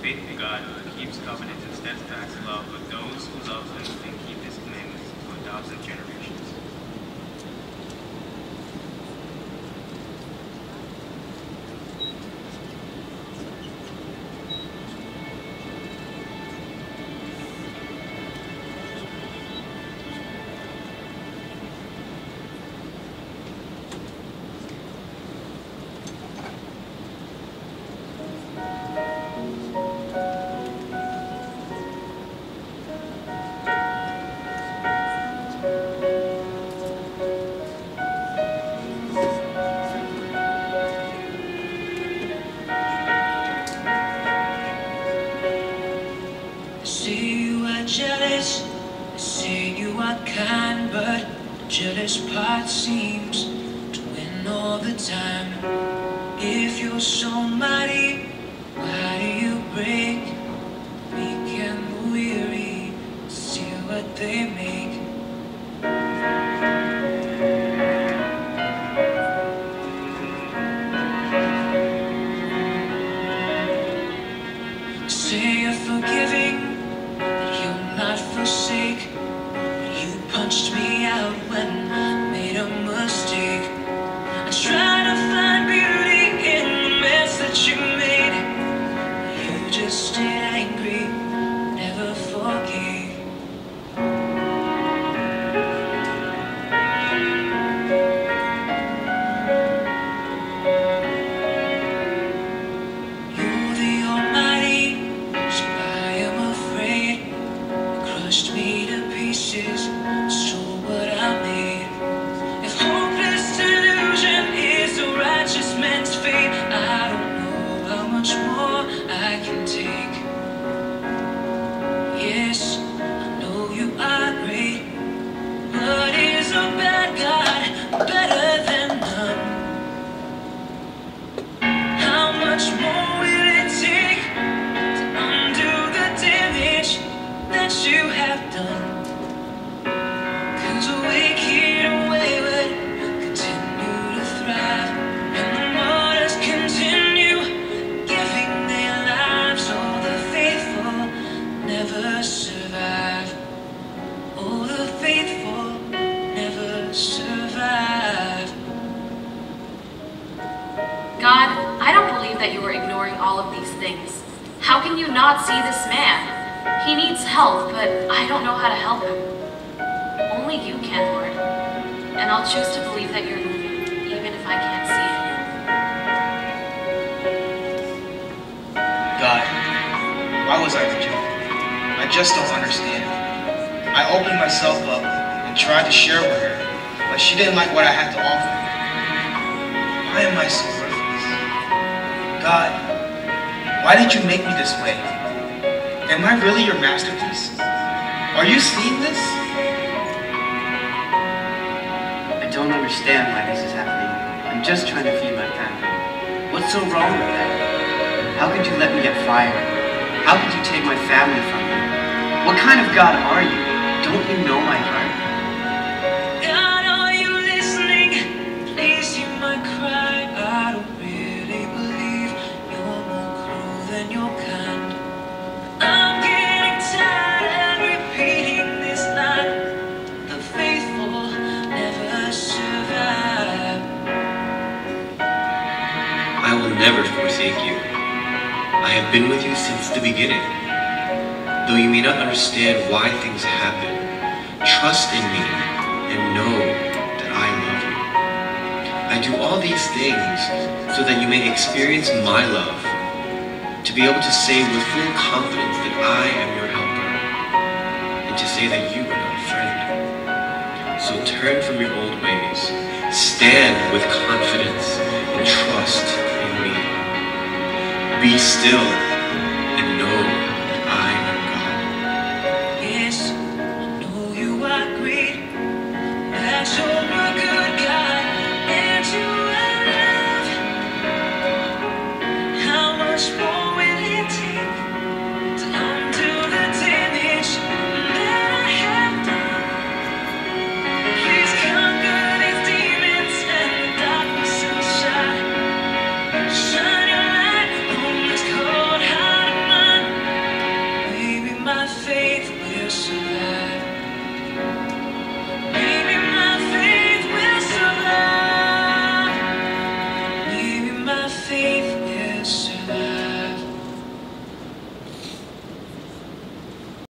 faithful God who keeps covenant and steadfast love with those who love him and keep his commandments to 1,000 generations. Jealous, they say you are kind, but the jealous part seems to win all the time. If you're so mighty, why do you break the weak and the weary? See what they make. Say you're forgiving, not forsake, but you punched me out when I made a mistake. I try to find beauty in the mess that you made. You just stayed angry, never forgave. You're the Almighty, so I am afraid. Crushed me to pieces, stole what I made. If hopeless delusion is a righteous man's fate, I don't know how much more I can take. Yes, I know you are great, but is a bad God better than none? How much more will it take to undo the damage that you have done? 'Cause a wicked and wayward continue to thrive, and the martyrs continue giving their lives. All the faithful never survive. All the faithful never survive. God, I don't believe that you are ignoring all of these things. How can you not see this man? He needs help, but I don't know how to help him. Only you can, Lord. And I'll choose to believe that you're moving, even if I can't see it. God, why was I rejected? I just don't understand. I opened myself up and tried to share with her, but she didn't like what I had to offer. Why am I so worthless? God, why did you make me this way? Am I really your masterpiece? Are you seeing this? I don't understand why this is happening. I'm just trying to feed my family. What's so wrong with that? How could you let me get fired? How could you take my family from me? What kind of God are you? Don't you know my heart? God, are you listening? Please hear my cry. I don't really believe you're more cruel than you're kind. I'm getting tired of repeating this line. The faithful never survive. I will never forsake you. I have been with you since the beginning. Though you may not understand why things happen, trust in me and know that I love you. I do all these things so that you may experience my love, to be able to say with full confidence that I am your helper, and to say that you are not afraid. So turn from your old ways, stand with confidence, and trust in me. Be still